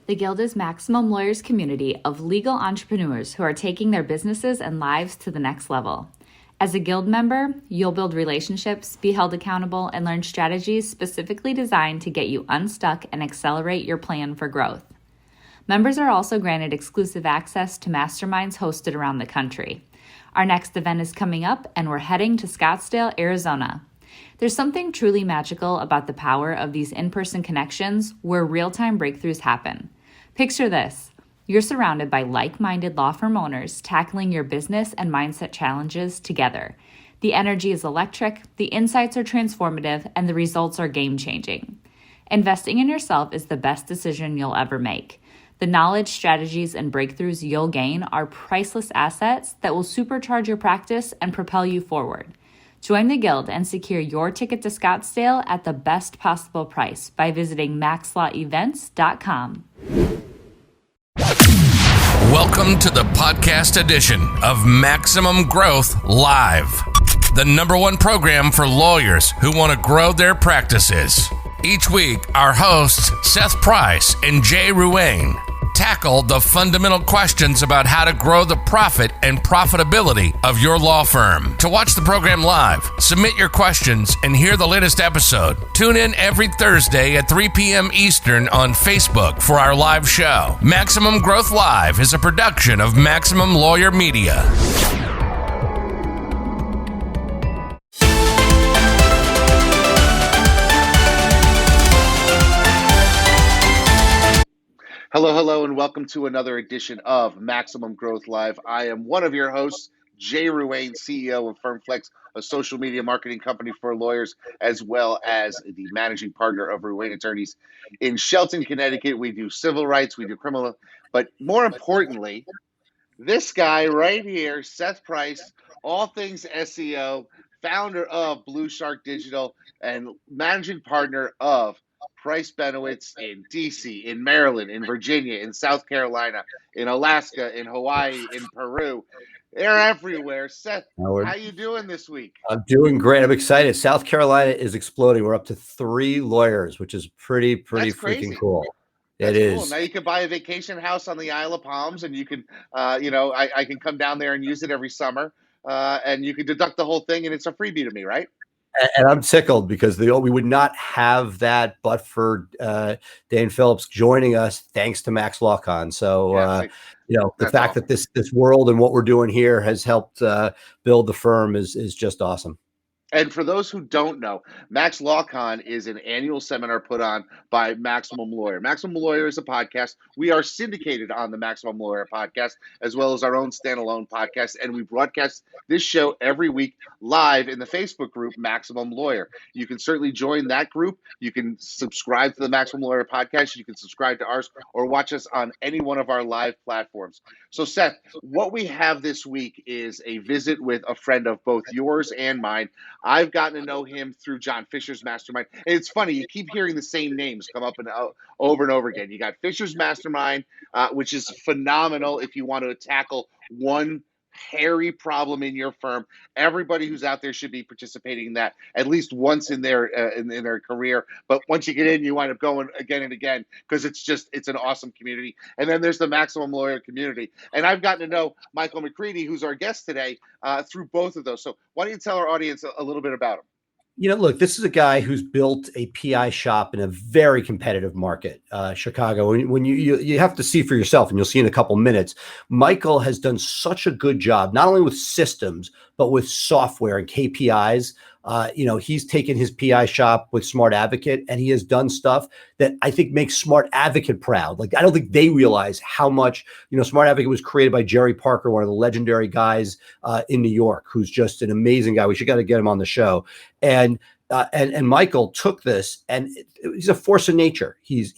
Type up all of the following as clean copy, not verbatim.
The Guild is Maximum Lawyers' community of legal entrepreneurs who are taking their businesses and lives to the next level. As a Guild member, you'll build relationships, be held accountable, and learn strategies specifically designed to get you unstuck and accelerate your plan for growth. Members are also granted exclusive access to masterminds hosted around the country. Our next event is coming up, and we're heading to Scottsdale, Arizona. There's something truly magical about the power of these in-person connections where real-time breakthroughs happen. Picture this. You're surrounded by like-minded law firm owners tackling your business and mindset challenges together. The energy is electric, the insights are transformative, and the results are game-changing. Investing in yourself is the best decision you'll ever make. The knowledge, strategies, and breakthroughs you'll gain are priceless assets that will supercharge your practice and propel you forward. Join the Guild and secure your ticket to Scottsdale at the best possible price by visiting maxlawevents.com. Welcome to the podcast edition of Maximum Growth Live, the #1 program for lawyers who want to grow their practices. Each week, our hosts, Seth Price and Jay Ruane, tackle the fundamental questions about how to grow the profit and profitability of your law firm. To watch the program live, submit your questions, and hear the latest episode, tune in every Thursday at 3 p.m. Eastern on Facebook for our live show. Maximum Growth Live is a production of Maximum Lawyer Media. Hello, and welcome to another edition of Maximum Growth Live. I am one of your hosts, Jay Ruane, CEO of FirmFlex, a social media marketing company for lawyers, as well as the managing partner of Ruane Attorneys in Shelton, Connecticut. We do civil rights, we do criminal, but more importantly, this guy right here, Seth Price, all things SEO, founder of Blue Shark Digital, and managing partner of Price Benowitz in DC, in Maryland, in Virginia, in South Carolina, in Alaska, in Hawaii, in Peru. They're everywhere. Seth, how you doing this week? I'm doing great. I'm excited. South Carolina is exploding. We're up to 3 lawyers, which is pretty freaking cool. It is. Cool. Now you can buy a vacation house on the Isle of Palms, and you can, I can come down there and use it every summer, and you can deduct the whole thing, and it's a freebie to me, right? And I'm tickled because we would not have that but for Dane Phillips joining us thanks to Max LawCon. So, the fact that this world and what we're doing here has helped build the firm is just awesome. And for those who don't know, Max LawCon is an annual seminar put on by Maximum Lawyer. Maximum Lawyer is a podcast. We are syndicated on the Maximum Lawyer podcast, as well as our own standalone podcast. And we broadcast this show every week live in the Facebook group, Maximum Lawyer. You can certainly join that group. You can subscribe to the Maximum Lawyer podcast. You can subscribe to ours or watch us on any one of our live platforms. So, Seth, what we have this week is a visit with a friend of both yours and mine. I've gotten to know him through John Fisher's Mastermind. And it's funny, you keep hearing the same names come up and over and over again. You got Fisher's Mastermind, which is phenomenal if you want to tackle one hairy problem in your firm. Everybody who's out there should be participating in that at least once in their career. But once you get in, you wind up going again and again because it's an awesome community. And then there's the Maximum Lawyer community. And I've gotten to know Michael McCreedy, who's our guest today, through both of those. So why don't you tell our audience a little bit about him? Look, this is a guy who's built a PI shop in a very competitive market, Chicago. When you have to see for yourself, and you'll see in a couple minutes, Michael has done such a good job, not only with systems, but with software and KPIs. He's taken his PI shop with Smart Advocate, and he has done stuff that I think makes Smart Advocate proud. Like, I don't think they realize how much, Smart Advocate was created by Jerry Parker, one of the legendary guys in New York, who's just an amazing guy. We should got to get him on the show. And Michael took this, and he's a force of nature. He's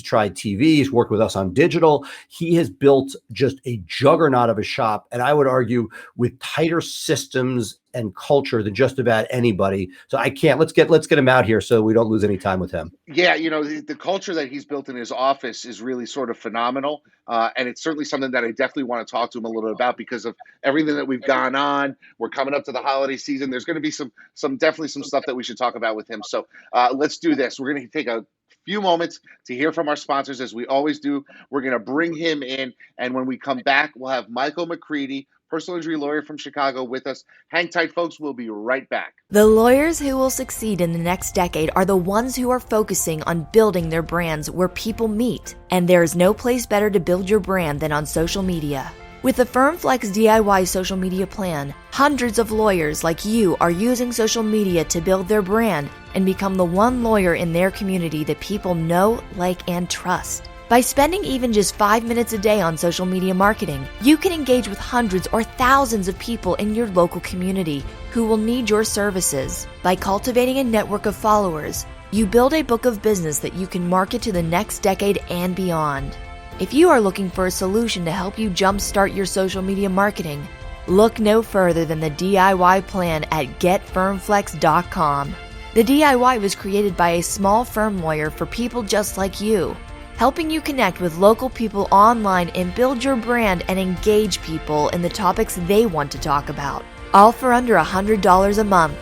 tried TV. He's worked with us on digital. He has built just a juggernaut of a shop, and I would argue with tighter systems and culture than just about anybody. So let's get him out here so we don't lose any time with him. Yeah, the culture that he's built in his office is really sort of phenomenal. And it's certainly something that I definitely want to talk to him a little bit about because of everything that we've gone on. We're coming up to the holiday season. There's going to be some definitely some stuff that we should talk about with him. So let's do this. We're going to take a few moments to hear from our sponsors. As we always do, we're going to bring him in. And when we come back, we'll have Michael McCreedy, personal injury lawyer from Chicago, with us. Hang tight, folks. We'll be right back. The lawyers who will succeed in the next decade are the ones who are focusing on building their brands where people meet. And there is no place better to build your brand than on social media. With the FirmFlex DIY social media plan, hundreds of lawyers like you are using social media to build their brand and become the one lawyer in their community that people know, like, and trust. By spending even just 5 minutes a day on social media marketing, you can engage with hundreds or thousands of people in your local community who will need your services. By cultivating a network of followers, you build a book of business that you can market to the next decade and beyond. If you are looking for a solution to help you jumpstart your social media marketing, look no further than the DIY plan at getfirmflex.com. The DIY was created by a small firm lawyer for people just like you, helping you connect with local people online and build your brand and engage people in the topics they want to talk about, all for under $100 a month.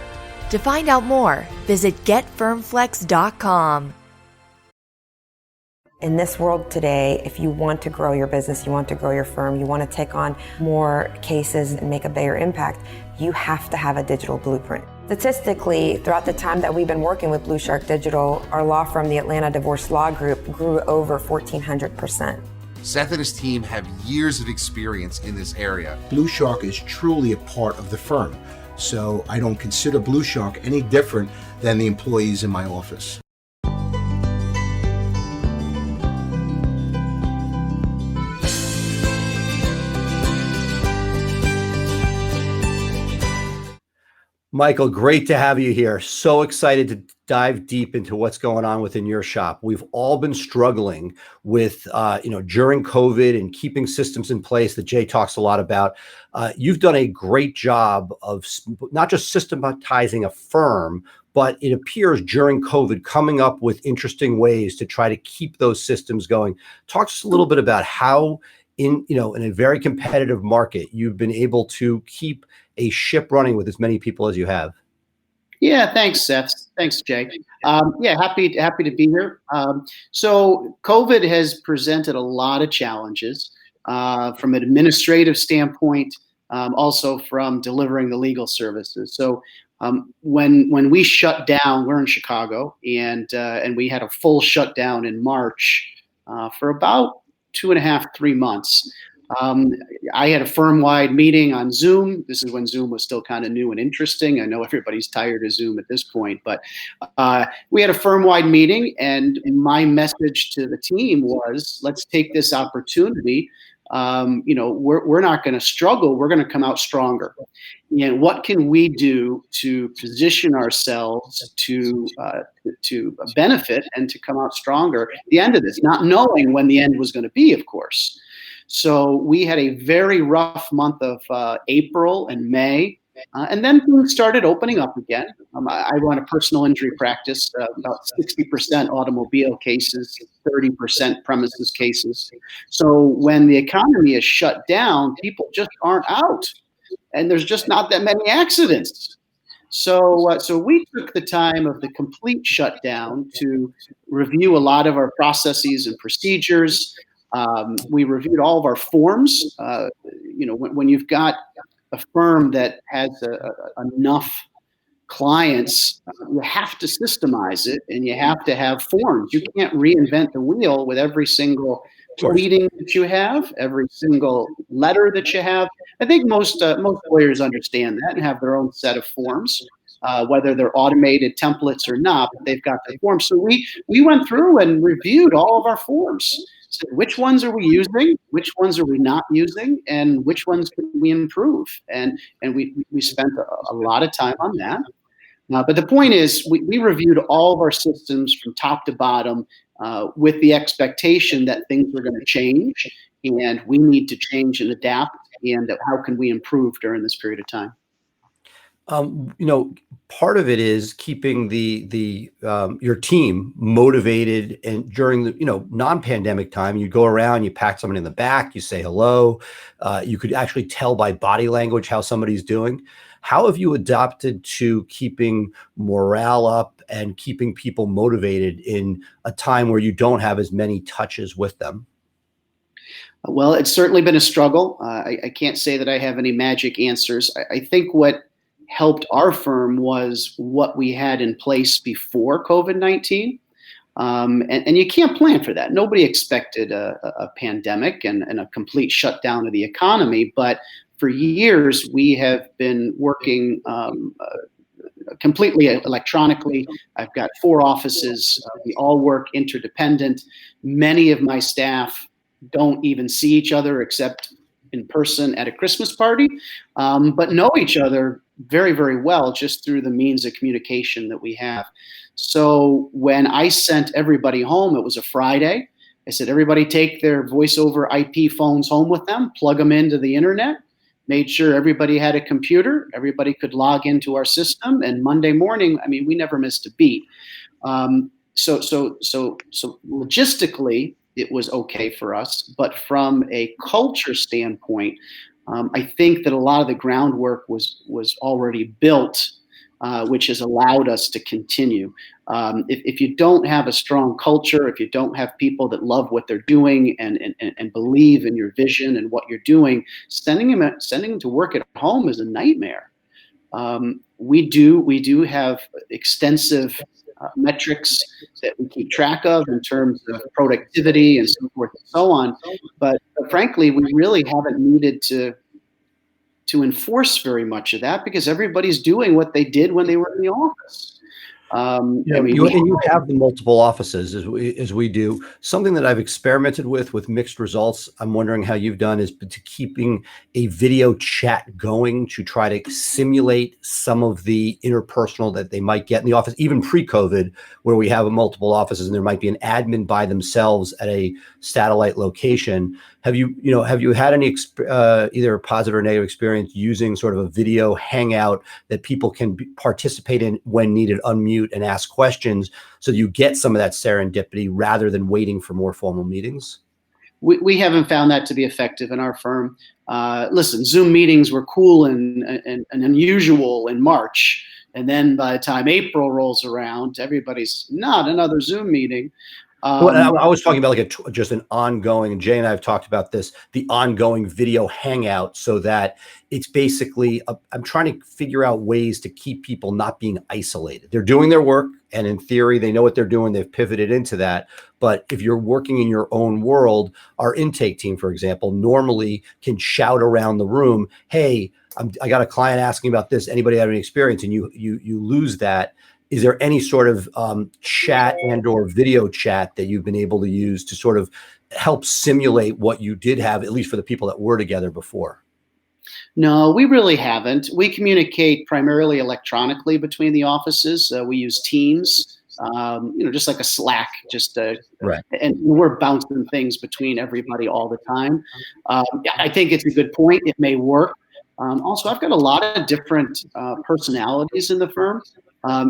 To find out more, visit getfirmflex.com. In this world today, if you want to grow your business, you want to grow your firm, you want to take on more cases and make a bigger impact, you have to have a digital blueprint. Statistically, throughout the time that we've been working with Blue Shark Digital, our law firm, the Atlanta Divorce Law Group, grew over 1,400%. Seth and his team have years of experience in this area. Blue Shark is truly a part of the firm, so I don't consider Blue Shark any different than the employees in my office. Michael, great to have you here. So excited to dive deep into what's going on within your shop. We've all been struggling with, during COVID and keeping systems in place that Jay talks a lot about. You've done a great job of not just systematizing a firm, but it appears during COVID coming up with interesting ways to try to keep those systems going. Talk to us a little bit about how in a very competitive market, you've been able to keep a ship running with as many people as you have. Yeah, thanks, Seth. Thanks, Jay. Happy to be here. So COVID has presented a lot of challenges from an administrative standpoint, also from delivering the legal services. So when we shut down, we're in Chicago, and we had a full shutdown in March for about 2.5, 3 months. I had a firm-wide meeting on Zoom. This is when Zoom was still kind of new and interesting. I know everybody's tired of Zoom at this point, but we had a firm-wide meeting, and my message to the team was, let's take this opportunity. We're not going to struggle. We're going to come out stronger. And what can we do to position ourselves to benefit and to come out stronger at the end of this, not knowing when the end was going to be, of course. So we had a very rough month of April and May, and then things started opening up again. I run a personal injury practice, about 60% automobile cases, 30% premises cases. So when the economy is shut down, people just aren't out, and there's just not that many accidents. So we took the time of the complete shutdown to review a lot of our processes and procedures. We reviewed all of our forms. When you've got a firm that has enough clients, you have to systemize it, and you have to have forms. You can't reinvent the wheel with every single pleading that you have, every single letter that you have. I think most lawyers understand that and have their own set of forms, whether they're automated templates or not, but they've got the forms. So we went through and reviewed all of our forms. So which ones are we using? Which ones are we not using? And which ones can we improve? And we spent a lot of time on that. But the point is, we reviewed all of our systems from top to bottom with the expectation that things were going to change, and we need to change and adapt. And how can we improve during this period of time? Part of it is keeping the your team motivated, and during the non-pandemic time, you go around, you pat someone in the back, you say hello. You could actually tell by body language how somebody's doing. How have you adapted to keeping morale up and keeping people motivated in a time where you don't have as many touches with them? Well, it's certainly been a struggle. I can't say that I have any magic answers. I think what helped our firm was what we had in place before COVID-19. And you can't plan for that. Nobody expected a pandemic and a complete shutdown of the economy. But for years, we have been working completely electronically. I've got 4 offices. We all work interdependent. Many of my staff don't even see each other except in person at a Christmas party, but know each other very, very well just through the means of communication that we have. So when I sent everybody home, it was a Friday. I said, everybody take their voice over IP phones home with them, plug them into the internet, made sure everybody had a computer, everybody could log into our system. And Monday morning, I mean, we never missed a beat. So logistically, it was okay for us. But from a culture standpoint, I think that a lot of the groundwork was already built, which has allowed us to continue. If you don't have a strong culture, if you don't have people that love what they're doing and believe in your vision and what you're doing, sending them to work at home is a nightmare. We do have extensive metrics that we keep track of in terms of productivity and so forth and so on. But frankly, we really haven't needed to enforce very much of that because everybody's doing what they did when they were in the office. You have the multiple offices as we do. Something that I've experimented with mixed results. I'm wondering how you've done is to keeping a video chat going to try to simulate some of the interpersonal that they might get in the office, even pre-COVID, where we have multiple offices and there might be an admin by themselves at a satellite location. Have you had any either positive or negative experience using sort of a video hangout that people can participate in when needed, unmute and ask questions, so you get some of that serendipity rather than waiting for more formal meetings? We haven't found that to be effective in our firm. Listen, Zoom meetings were cool and unusual in March. And then by the time April rolls around, everybody's not another Zoom meeting. Well, I was talking about like just an ongoing, and Jay and I have talked about this, the ongoing video hangout, so that it's basically, I'm trying to figure out ways to keep people not being isolated. They're doing their work, and in theory, they know what they're doing. They've pivoted into that. But if you're working in your own world, our intake team, for example, normally can shout around the room, hey, I got a client asking about this. Anybody have any experience? And you lose that. Is there any sort of chat and or video chat that you've been able to use to sort of help simulate what you did have, at least for the people that were together before? No, we really haven't. We communicate primarily electronically between the offices. We use Teams, just like a Slack, right. And we're bouncing things between everybody all the time. I think it's a good point. It may work. Also, I've got a lot of different personalities in the firm.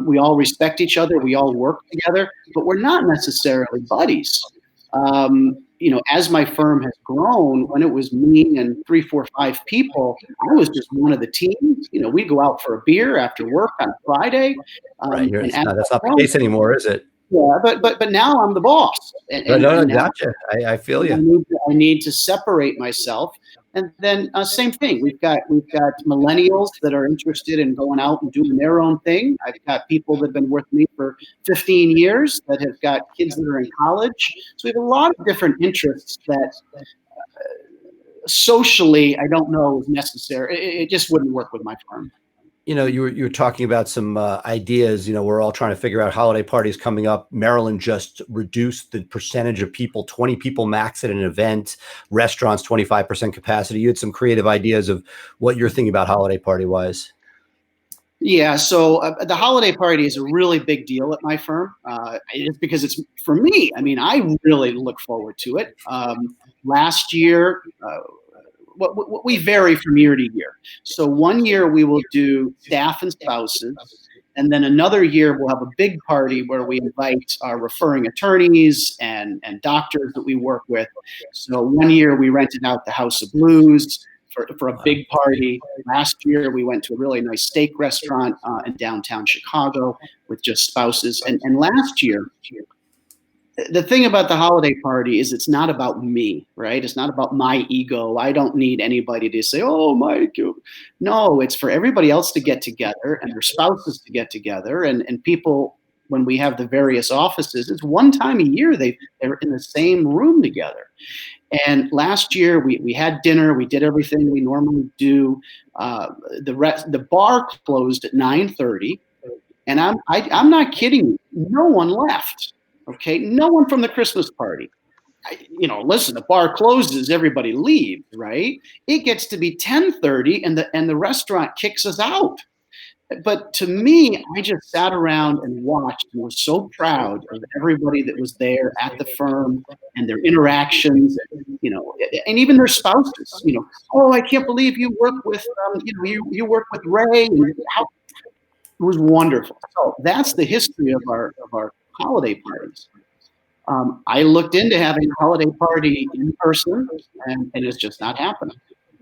We all respect each other. We all work together, but we're not necessarily buddies. As my firm has grown, when it was me and 3, 4, 5 people, I was just one of the team. We'd go out for a beer after work on Friday. Right. That's not the case anymore, is it? Yeah, but now I'm the boss. Gotcha. I feel you. I need to separate myself. And then same thing. We've got millennials that are interested in going out and doing their own thing. I've got people that have been with me for 15 years that have got kids that are in college. So we have a lot of different interests that socially I don't know is necessary. It just wouldn't work with my firm. You were talking about some ideas. We're all trying to figure out holiday parties coming up. Maryland just reduced the percentage of people, 20 people max at an event, restaurants, 25% capacity. You had some creative ideas of what you're thinking about holiday party wise. Yeah, so the holiday party is a really big deal at my firm. It's because it's for me. I mean, I really look forward to it. Last year, we vary from year to year. So one year we will do staff and spouses, and then another year we'll have a big party where we invite our referring attorneys and doctors that we work with. So one year we rented out the House of Blues for a big party. Last year, we went to a really nice steak restaurant in downtown Chicago with just spouses. And last year, the thing about the holiday party is it's not about me, right? It's not about my ego. I don't need anybody to say, oh, Mike. No, it's for everybody else to get together and their spouses to get together. And people, when we have the various offices, it's one time a year they're in the same room together. And last year we had dinner. We did everything we normally do. The bar closed at 9:30, and I'm not kidding you. No one left. Okay, no one from the Christmas party. Listen, the bar closes, everybody leaves, right? It gets to be 10:30, and the restaurant kicks us out. But to me, I just sat around and watched and was so proud of everybody that was there at the firm and their interactions, and even their spouses. Oh, I can't believe you work with, you work with Ray. And it was wonderful. So that's the history of our holiday parties. I looked into having a holiday party in person, and it's just not happening.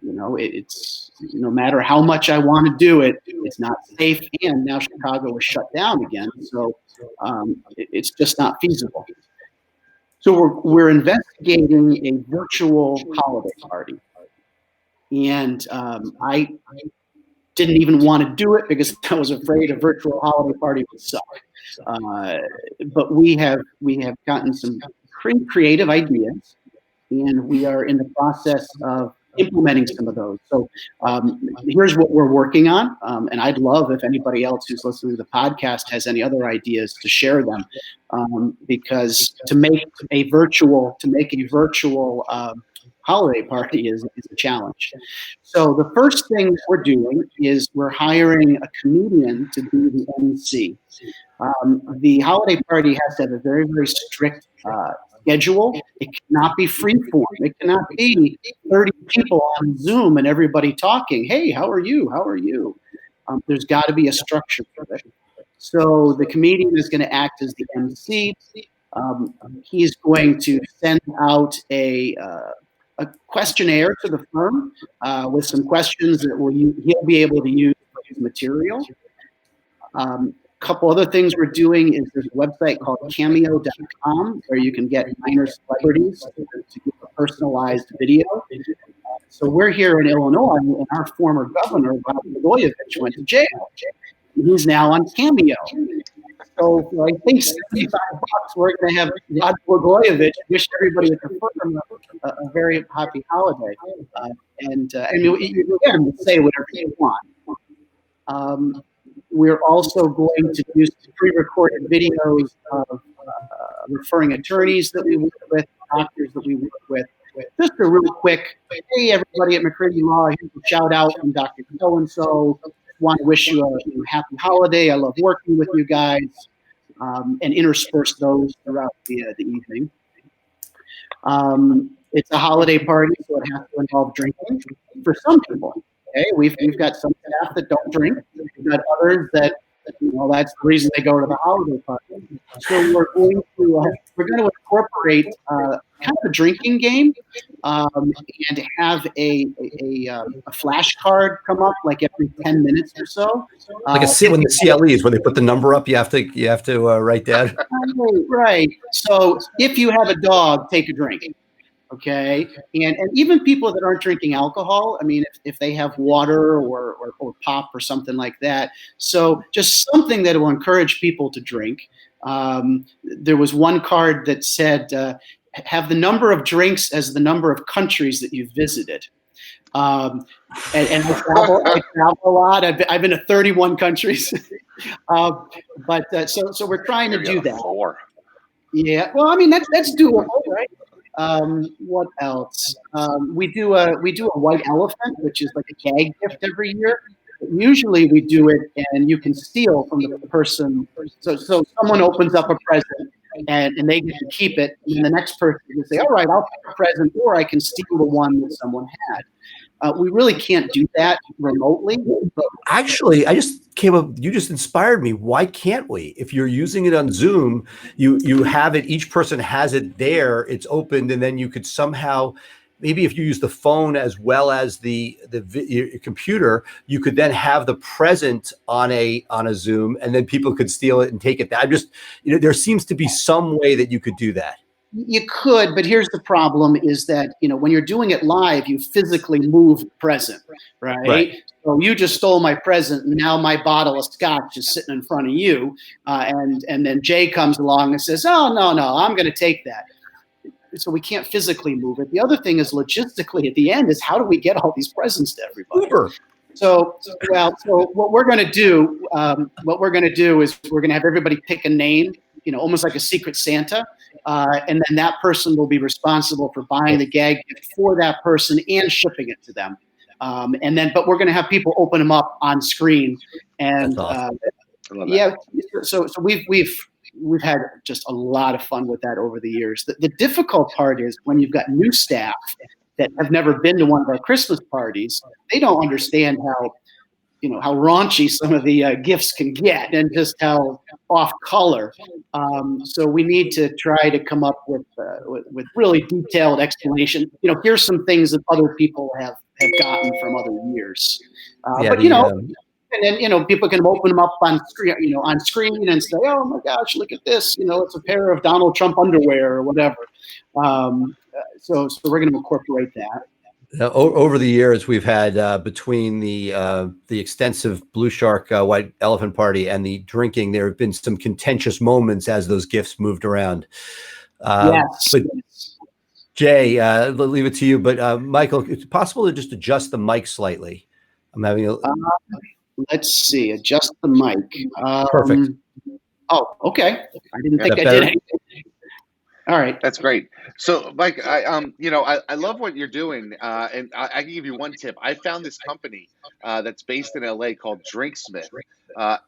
It's no matter how much I want to do it, it's not safe. And now Chicago is shut down again, so it's just not feasible. So we're investigating a virtual holiday party, and I didn't even want to do it because I was afraid a virtual holiday party would suck. But we have gotten some pretty creative ideas, and we are in the process of implementing some of those. So here's what we're working on, and I'd love if anybody else who's listening to the podcast has any other ideas to share them, because to make a virtual holiday party is a challenge. So the first thing we're doing is we're hiring a comedian to be the MC. The holiday party has to have a very, very strict schedule. It cannot be free form. It cannot be 30 people on Zoom and everybody talking. Hey, how are you? How are you? There's got to be a structure for it. So the comedian is going to act as the MC. He's going to send out a questionnaire to the firm with some questions that he'll be able to use for his material. Couple other things we're doing is there's a website called cameo.com where you can get minor celebrities to give a personalized video. So we're here in Illinois, and our former governor, Rod Blagojevich, went to jail. He's now on Cameo. So for, I think, $75, we're going to have Rod Blagojevich wish everybody at the firm a very happy holiday. And you get him to say whatever you want. We're also going to use pre-recorded videos of referring attorneys that we work with, doctors that we work with. Just a real quick, hey, everybody at McCreedy Law, here's a shout out from Dr. So-and-so. Want to wish you a happy holiday. I love working with you guys, and intersperse those throughout the evening. It's a holiday party, so it has to involve drinking for some people. Okay, we've got some staff that don't drink. We've got others that that's the reason they go to the holiday party. So we're going to incorporate kind of a drinking game, and have a flashcard come up like every 10 minutes or so. Like when the CLEs, when they put the number up, you have to write that. Right. So if you have a dog, take a drink. Okay, and even people that aren't drinking alcohol, I mean, if they have water or pop or something like that, so just something that will encourage people to drink. There was one card that said, have the number of drinks as the number of countries that you've visited. And I travel a lot. I've been to 31 countries. So we're trying to do that. 4. Yeah, well, I mean, that's doable, right? What else? We do a white elephant, which is like a gag gift every year. Usually we do it, and you can steal from the person. So someone opens up a present, and they get to keep it, and the next person can say, all right, I'll pick a present, or I can steal the one that someone had. We really can't do that remotely. But actually, I just came up. You just inspired me. Why can't we? If you're using it on Zoom, you have it. Each person has it there. It's opened, and then you could somehow maybe if you use the phone as well as your computer, you could then have the present on a Zoom, and then people could steal it and take it. I'm just, there seems to be some way that you could do that. You could, but here's the problem: is that when you're doing it live, you physically move the present, right? So you just stole my present, and now my bottle of scotch is sitting in front of you, and then Jay comes along and says, "Oh no, I'm going to take that." So we can't physically move it. The other thing is logistically at the end is how do we get all these presents to everybody? Uber. So what we're going to do, is we're going to have everybody pick a name, almost like a Secret Santa. And then that person will be responsible for buying the gag gift for that person and shipping it to them. But we're going to have people open them up on screen. And awesome. So we've had just a lot of fun with that over the years. The difficult part is when you've got new staff that have never been to one of our Christmas parties, they don't understand how raunchy some of the gifts can get and just how off color. So we need to try to come up with really detailed explanation. Here's some things that other people have gotten from other years. And then, people can open them up on screen and say, oh my gosh, look at this. It's a pair of Donald Trump underwear or whatever. So we're going to incorporate that. Over the years, we've had between the extensive Blue Shark White Elephant Party and the drinking, there have been some contentious moments as those gifts moved around. Yes. But Jay, I'll leave it to you. But Michael, it's possible to just adjust the mic slightly. I'm having a. Let's see. Adjust the mic. Perfect. Oh, okay. I didn't think I did anything. All right. That's great. So, Mike, I love what you're doing, and I can give you one tip. I found this company that's based in LA called Drinksmith,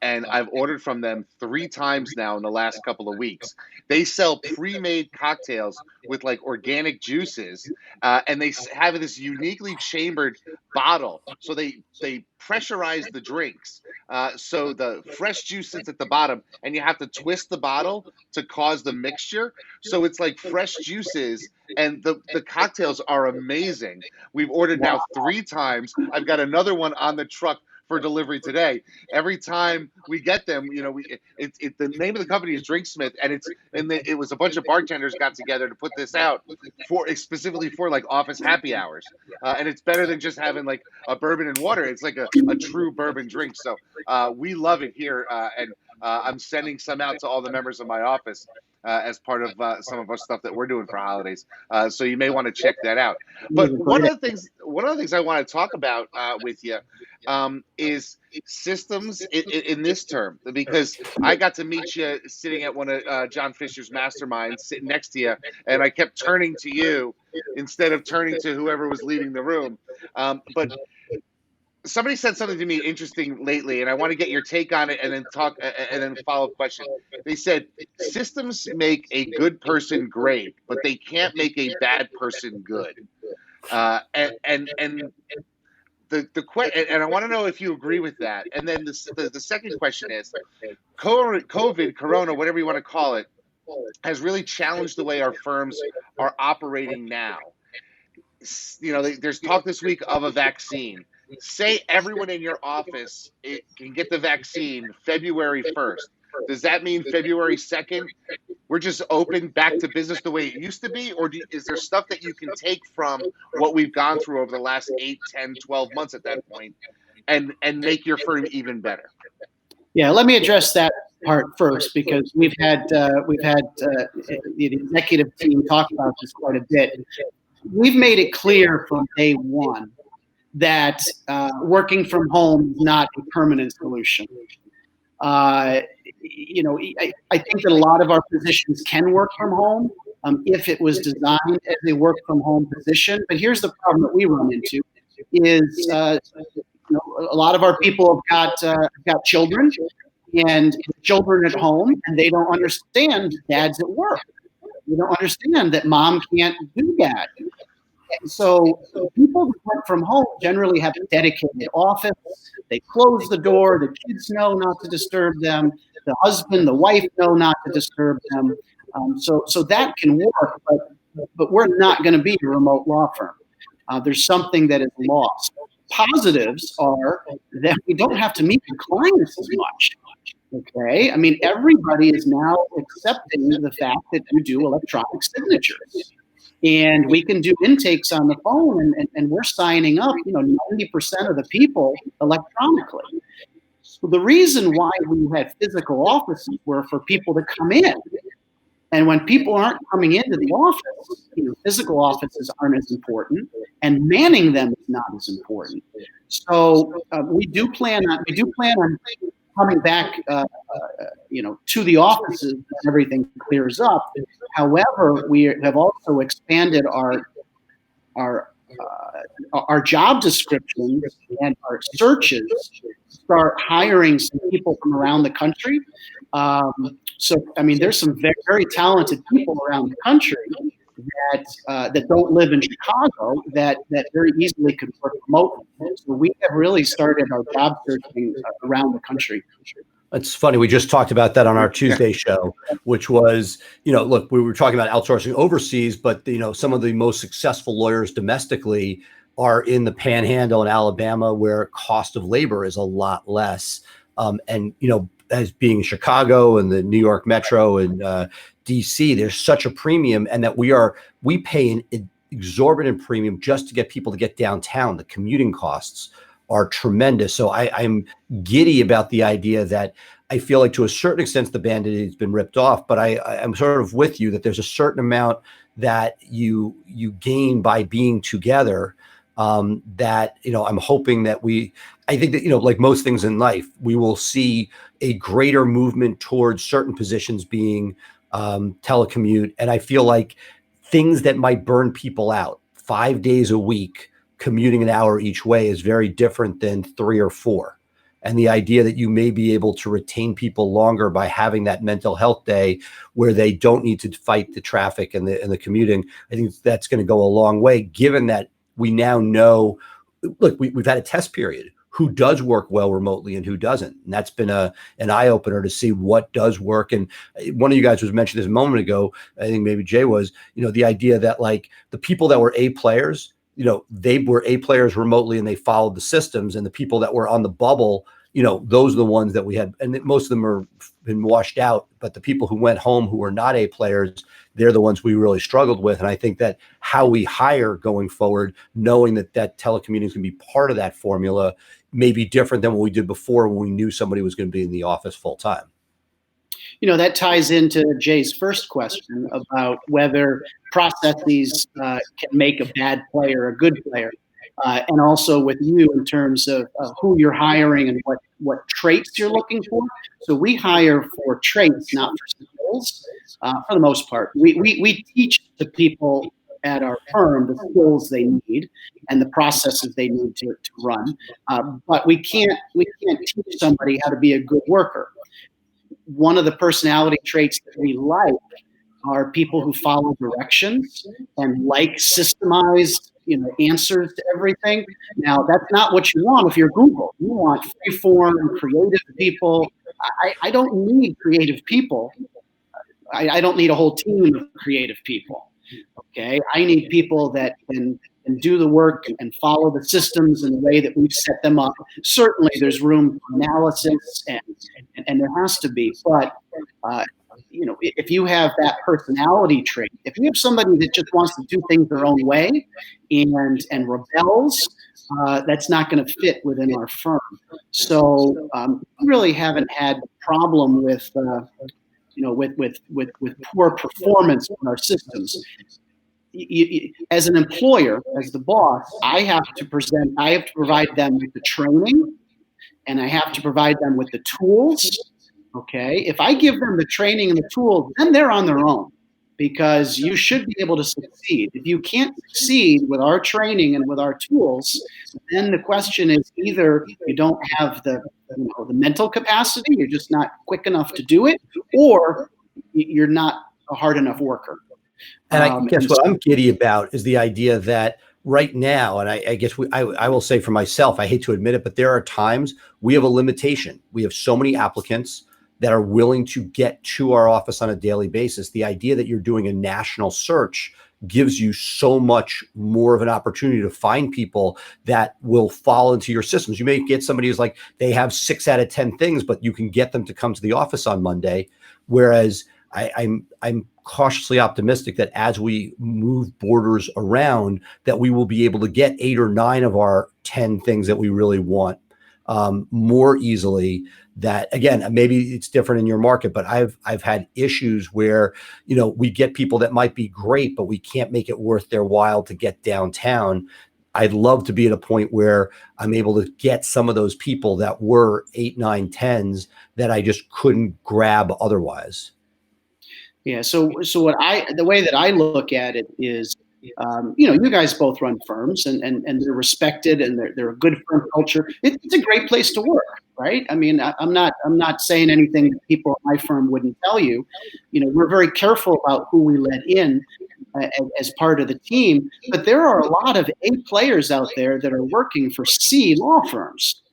and I've ordered from them 3 times now in the last couple of weeks. They sell pre-made cocktails with like organic juices, and they have this uniquely chambered bottle. So they pressurize the drinks. So the fresh juice sits at the bottom, and you have to twist the bottle to cause the mixture. So it's like fresh juices, and the cocktails are amazing. We've ordered now 3 times. I've got another one on the truck for delivery today. Every time we get them, the name of the company is Drinksmith, and it was a bunch of bartenders got together to put this out specifically for like office happy hours, and it's better than just having like a bourbon and water. It's like a true bourbon drink. So we love it here, and I'm sending some out to all the members of my office as part of some of our stuff that we're doing for holidays. So you may want to check that out. But one of the things I want to talk about with you is systems in this term, because I got to meet you sitting at one of John Fisher's masterminds, sitting next to you, and I kept turning to you instead of turning to whoever was leaving the room. But somebody said something to me interesting lately, and I want to get your take on it, and then follow-up question. They said systems make a good person great, but they can't make a bad person good. And I want to know if you agree with that. And then the second question is, COVID, Corona, whatever you want to call it, has really challenged the way our firms are operating now. There's talk this week of a vaccine. Say everyone in your office can get the vaccine February 1st. Does that mean February 2nd, we're just open back to business the way it used to be? Or is there stuff that you can take from what we've gone through over the last 8, 10, 12 months at that point and make your firm even better? Yeah, let me address that part first, because we've had the executive team talk about this quite a bit. We've made it clear from day one that working from home is not a permanent solution. I think that a lot of our positions can work from home if it was designed as a work from home position. But here's the problem that we run into is a lot of our people have got children and children at home, and they don't understand dad's at work. They don't understand that mom can't do that. So people who work from home generally have a dedicated office. They close the door. The kids know not to disturb them. The husband, the wife know not to disturb them. So that can work, but we're not going to be a remote law firm. there's something that is lost. Positives are that we don't have to meet the clients as much. Okay, I mean, everybody is now accepting the fact that you do electronic signatures, and we can do intakes on the phone, and we're signing up, 90% of the people electronically. So the reason why we had physical offices were for people to come in. And when people aren't coming into the office, physical offices aren't as important, and manning them is not as important. So we do plan on coming back, to the offices when everything clears up. However, we have also expanded our job descriptions and our searches, start hiring some people from around the country. So, I mean, there's some very, very talented people around the country that don't live in Chicago that very easily could work remotely. So we have really started our job searching around the country. It's funny. We just talked about that on our Tuesday show, which was, look, we were talking about outsourcing overseas, but, some of the most successful lawyers domestically are in the Panhandle in Alabama, where cost of labor is a lot less. As being Chicago and the New York Metro and DC, there's such a premium, and that we pay an exorbitant premium just to get people to get downtown. The commuting costs are tremendous. So I'm giddy about the idea that I feel like to a certain extent the Band-Aid has been ripped off, but I'm sort of with you that there's a certain amount that you gain by being together. That, I'm hoping that I think that, like most things in life, we will see a greater movement towards certain positions being telecommute. And I feel like things that might burn people out 5 days a week, commuting an hour each way, is very different than 3 or 4. And the idea that you may be able to retain people longer by having that mental health day where they don't need to fight the traffic and the commuting, I think that's going to go a long way, given that we now know, look, we've had a test period, who does work well remotely and who doesn't. And that's been an eye opener to see what does work. And one of you guys was mentioned this a moment ago, I think maybe Jay was, the idea that like the people that were A players, they were A players remotely and they followed the systems, and the people that were on the bubble, those are the ones that we had, and most of them are been washed out, but the people who went home who were not A players, they're the ones we really struggled with. And I think that how we hire going forward, knowing that telecommuting is going to be part of that formula, may be different than what we did before when we knew somebody was going to be in the office full time. That ties into Jay's first question about whether processes can make a bad player a good player. And also with you in terms of who you're hiring and what traits you're looking for. So we hire for traits, not for skills, for the most part. We teach the people at our firm the skills they need and the processes they need to run. But we can't teach somebody how to be a good worker. One of the personality traits that we like are people who follow directions and like systemized answers to everything. Now, that's not what you want if you're Google. You want free-form, creative people. I don't need creative people. I don't need a whole team of creative people. Okay, I need people that can do the work and follow the systems in the way that we've set them up. Certainly, there's room for analysis, and there has to be. But if you have that personality trait, if you have somebody that just wants to do things their own way and rebels, that's not going to fit within our firm. So we really haven't had a problem with poor performance in our systems. As an employer, as the boss, I have to provide them with the training, and I have to provide them with the tools. Okay, if I give them the training and the tools, then they're on their own, because you should be able to succeed. If you can't succeed with our training and with our tools, then the question is either you don't have the mental capacity, you're just not quick enough to do it, or you're not a hard enough worker. And I guess what I'm giddy about is the idea that right now, and I guess I will say for myself, I hate to admit it, but there are times we have a limitation. We have so many applicants that are willing to get to our office on a daily basis. The idea that you're doing a national search gives you so much more of an opportunity to find people that will fall into your systems. You may get somebody who's like, they have 6 out of 10 things, but you can get them to come to the office on Monday. Whereas I'm cautiously optimistic that as we move borders around, that we will be able to get 8 or 9 of our 10 things that we really want more easily. That, again, maybe it's different in your market, but I've had issues where, we get people that might be great, but we can't make it worth their while to get downtown. I'd love to be at a point where I'm able to get some of those people that were 8, 9, 10s that I just couldn't grab otherwise. Yeah. So the way that I look at it is, you guys both run firms and they're respected and they're a good firm culture. It's a great place to work, right? I mean, I'm not saying anything that people at my firm wouldn't tell you. We're very careful about who we let in as part of the team, but there are a lot of A players out there that are working for C law firms,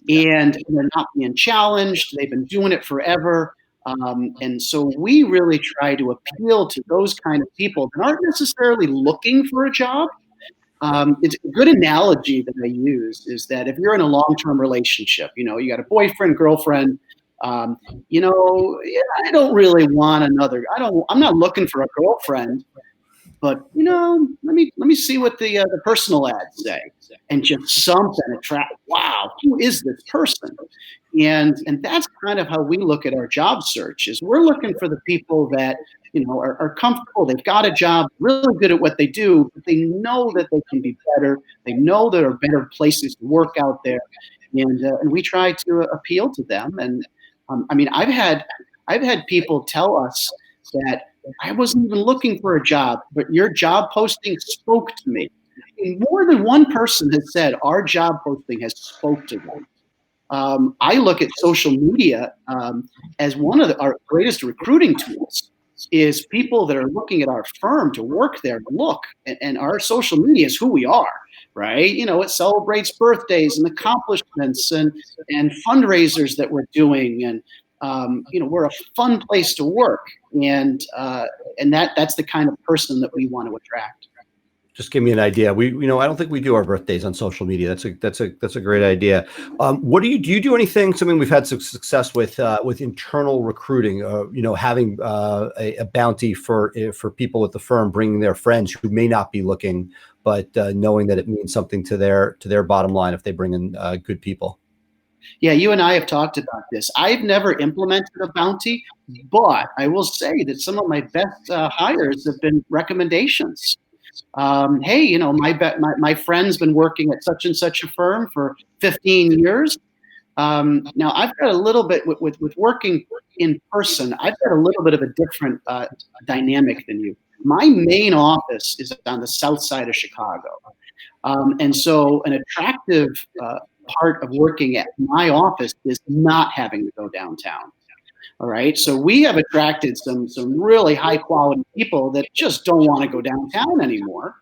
and they're not being challenged. They've been doing it forever. And so we really try to appeal to those kind of people that aren't necessarily looking for a job. It's a good analogy that I use is that if you're in a long-term relationship, you got a boyfriend, girlfriend, I don't really want another. I'm not looking for a girlfriend, but let me see what the personal ads say, and just something attract. Wow, who is this person? And that's kind of how we look at our job search. Is we're looking for the people that are comfortable. They've got a job, really good at what they do, but they know that they can be better. They know there are better places to work out there, and we try to appeal to them. And I've had people tell us that I wasn't even looking for a job, but your job posting spoke to me. More than one person has said our job posting has spoke to them. I look at social media as one of our greatest recruiting tools. Is people that are looking at our firm to work there to look, and our social media is who we are, right? It celebrates birthdays and accomplishments and fundraisers that we're doing, and we're a fun place to work, and that's the kind of person that we want to attract. Just give me an idea. I don't think we do our birthdays on social media. That's a great idea. What do you do anything? Something we've had some success with internal recruiting. Having a bounty for people with the firm, bringing their friends who may not be looking, but knowing that it means something to their bottom line if they bring in good people. Yeah, you and I have talked about this. I've never implemented a bounty, but I will say that some of my best hires have been recommendations. Hey, my friend's been working at such and such a firm for 15 years. Now I've got a little bit with working in person. I've got a little bit of a different dynamic than you. My main office is on the south side of Chicago. And so an attractive part of working at my office is not having to go downtown. All right. So we have attracted some really high quality people that just don't want to go downtown anymore.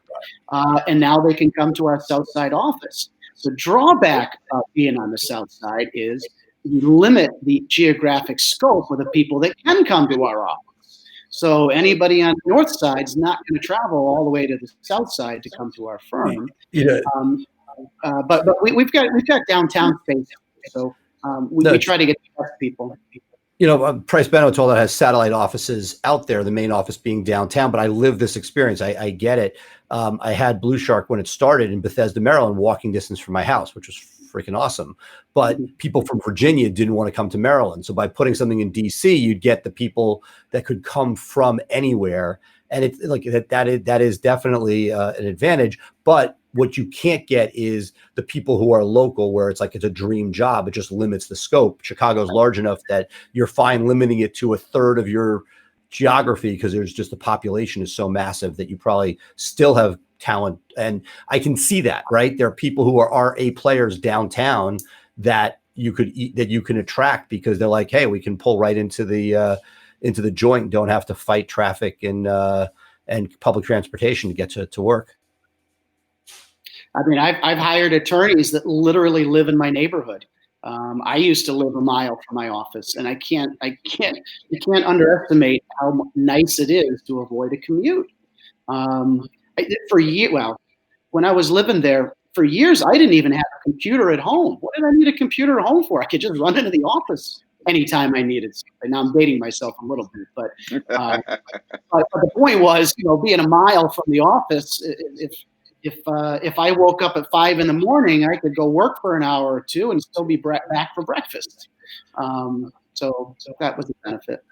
And now they can come to our South Side office. The drawback of being on the South Side is we limit the geographic scope of the people that can come to our office. So anybody on the North Side is not going to travel all the way to the South Side to come to our firm. But we've got downtown space. So we try to get the best people. Price Benno told that has satellite offices out there, the main office being downtown, but I live this experience. I get it. I had Blue Shark when it started in Bethesda, Maryland, walking distance from my house, which was freaking awesome. But people from Virginia didn't want to come to Maryland. So by putting something in DC, you'd get the people that could come from anywhere. And it's like that is definitely an advantage. But what you can't get is the people who are local, where it's a dream job. It just limits the scope. Chicago's large enough that you're fine limiting it to a third of your geography, because there's just the population is so massive that you probably still have talent. And I can see that, right? There are people who are A players downtown that you can attract, because they're like, hey, we can pull right into the joint, don't have to fight traffic and public transportation to get to work. I mean, I've hired attorneys that literally live in my neighborhood. I used to live a mile from my office, and you can't underestimate how nice it is to avoid a commute. When I was living there for years, I didn't even have a computer at home. What did I need a computer at home for? I could just run into the office anytime I needed something. Now I'm dating myself a little bit, but the point was, being a mile from the office, if I woke up at 5 a.m, I could go work for an hour or two and still be back for breakfast. So that was a benefit.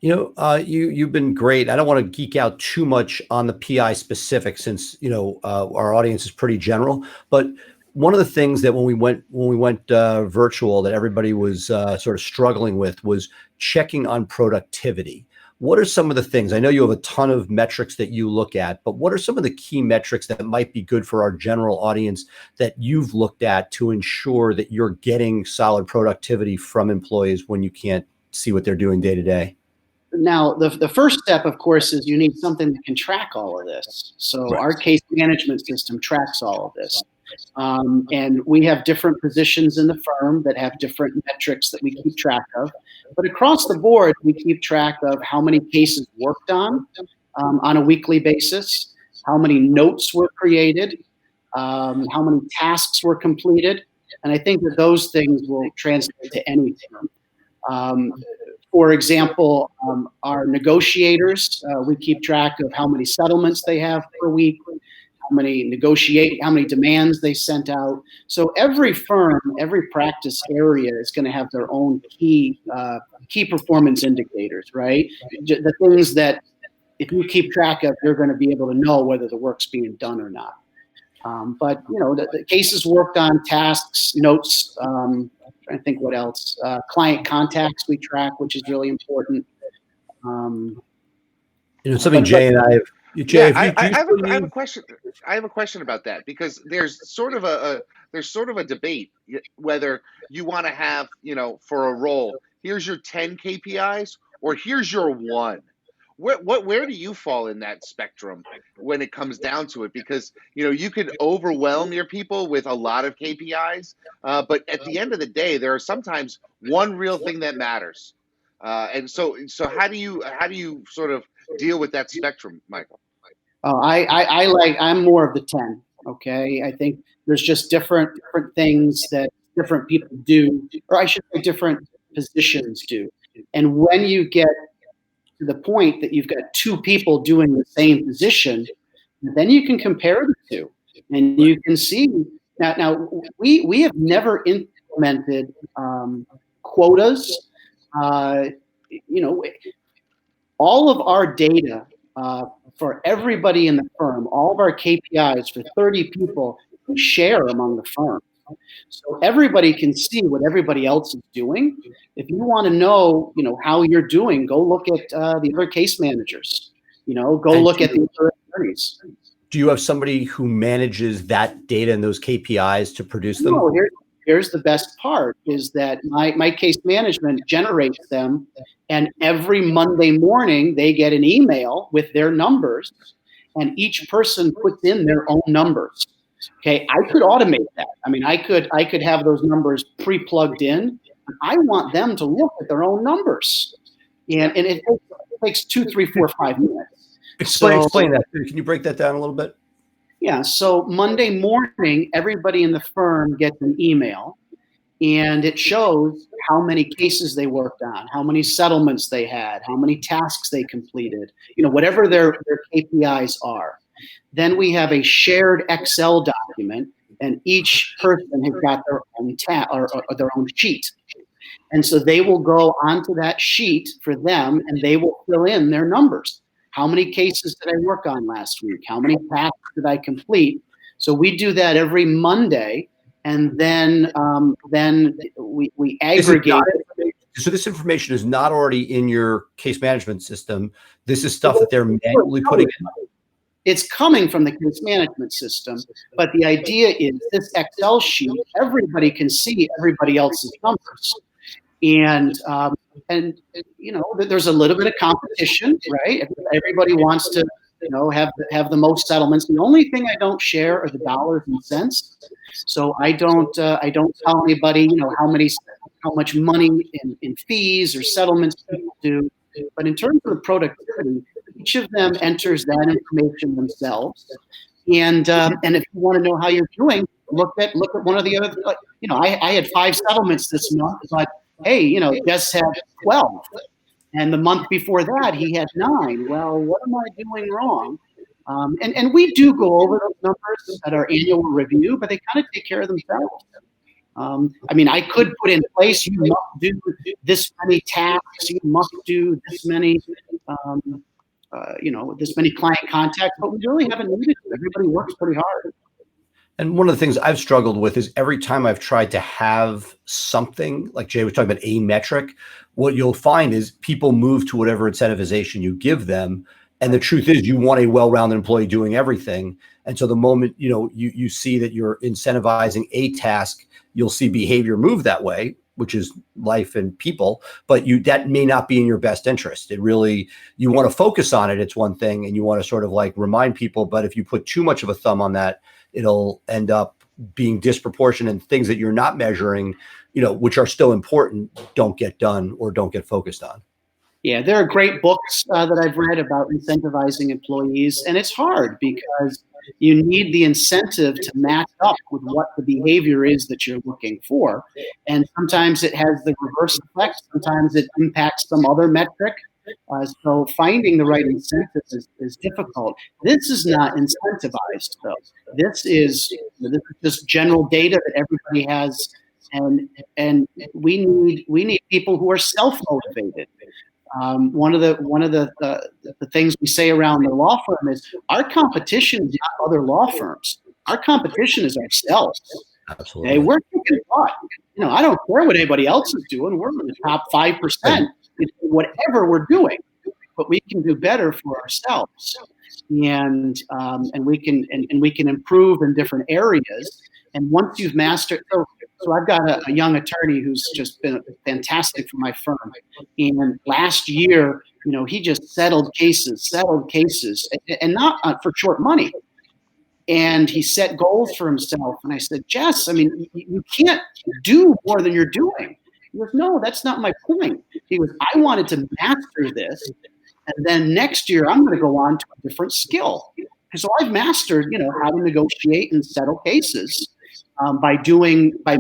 You've been great. I don't want to geek out too much on the PI specific since, our audience is pretty general, but one of the things that when we went virtual that everybody was sort of struggling with was checking on productivity. What are some of the things? I know you have a ton of metrics that you look at, but what are some of the key metrics that might be good for our general audience that you've looked at to ensure that you're getting solid productivity from employees when you can't see what they're doing day to day? Now, the first step, of course, is you need something that can track all of this. So Right. Our case management system tracks all of this. And we have different positions in the firm that have different metrics that we keep track of. But across the board, we keep track of how many cases worked on a weekly basis, how many notes were created, how many tasks were completed. And I think that those things will translate to any firm. For example, our negotiators, we keep track of how many settlements they have per week, how many demands they sent out. So every firm, every practice area is going to have their own key performance indicators, right? The things that if you keep track of, you're going to be able to know whether the work's being done or not. But the cases worked on, tasks, notes. I think what else? Client contacts we track, which is really important. Something Jay and I have. Jay, I have a question. I have a question about that because there's sort of a debate whether you want to have for a role. Here's your 10 KPIs or here's your one. Where do you fall in that spectrum when it comes down to it? Because you could overwhelm your people with a lot of KPIs, but at the end of the day, there are sometimes one real thing that matters. And so how do you sort of deal with that spectrum, Michael? I'm more of the 10. Okay, I think there's just different things that different people do, or I should say, different positions do. And when you get to the point that you've got two people doing the same position, then you can compare the two, and you can see. Now we have never implemented quotas. All of our data for everybody in the firm, all of our KPIs for 30 people, we share among the firm. So everybody can see what everybody else is doing. If you want to know, how you're doing, go look at the other case managers. Look at the other attorneys. Do you have somebody who manages that data and those KPIs to produce them? No, here's the best part is that my case management generates them, and every Monday morning they get an email with their numbers, and each person puts in their own numbers. Okay, I could automate that. I mean, I could have those numbers pre-plugged in. I want them to look at their own numbers, and it takes 2, 3, 4, 5 minutes. Explain that. Can you break that down a little bit? Yeah. So Monday morning, everybody in the firm gets an email, and it shows how many cases they worked on, how many settlements they had, how many tasks they completed. Whatever their KPIs are. Then we have a shared Excel document, and each person has got their own or their own sheet. And so they will go onto that sheet for them, and they will fill in their numbers. How many cases did I work on last week? How many tasks did I complete? So we do that every Monday, and then we aggregate. So this information is not already in your case management system. This is stuff that they're manually putting in. It's coming from the case management system, but the idea is this Excel sheet, everybody can see everybody else's numbers. And there's a little bit of competition, right? Everybody wants to, have the most settlements. The only thing I don't share are the dollars and cents. So I don't tell anybody, how much money in fees or settlements people do. But in terms of the productivity, each of them enters that information themselves. And if you want to know how you're doing, look at one of the other. I had 5 settlements this month, but hey, Jess had 12, and the month before that he had 9. Well, what am I doing wrong? And we do go over those numbers at our annual review, but they kind of take care of themselves. I could put in place, you must do this many tasks, you must do this many, this many client contacts, but we really haven't needed to. Everybody works pretty hard. And one of the things I've struggled with is every time I've tried to have something, like Jay was talking about, a metric, what you'll find is people move to whatever incentivization you give them. And the truth is, you want a well-rounded employee doing everything. And so the moment, you see that you're incentivizing a task, you'll see behavior move that way, which is life and people, but that may not be in your best interest. It really, you want to focus on it. It's one thing, and you want to sort of like remind people, but if you put too much of a thumb on that, it'll end up being disproportionate, and things that you're not measuring, which are still important, don't get done or don't get focused on. Yeah, there are great books that I've read about incentivizing employees, and it's hard because you need the incentive to match up with what the behavior is that you're looking for. And sometimes it has the reverse effect. Sometimes it impacts some other metric. So finding the right incentive is difficult. This is not incentivized, though. This is just general data that everybody has, and we need people who are self-motivated. One of the things we say around the law firm is our competition is not other law firms. Our competition is ourselves. Absolutely. Okay? We're kicking butt. I don't care what anybody else is doing. We're in the top 5%. Whatever we're doing, but we can do better for ourselves, and we can improve in different areas. And once you've mastered, so I've got a young attorney who's just been fantastic for my firm. And last year, he just settled cases, and not for short money. And he set goals for himself. And I said, Jess, you can't do more than you're doing. He goes, no, that's not my point. He goes, I wanted to master this, and then next year I'm going to go on to a different skill. So I've mastered, how to negotiate and settle cases by meeting my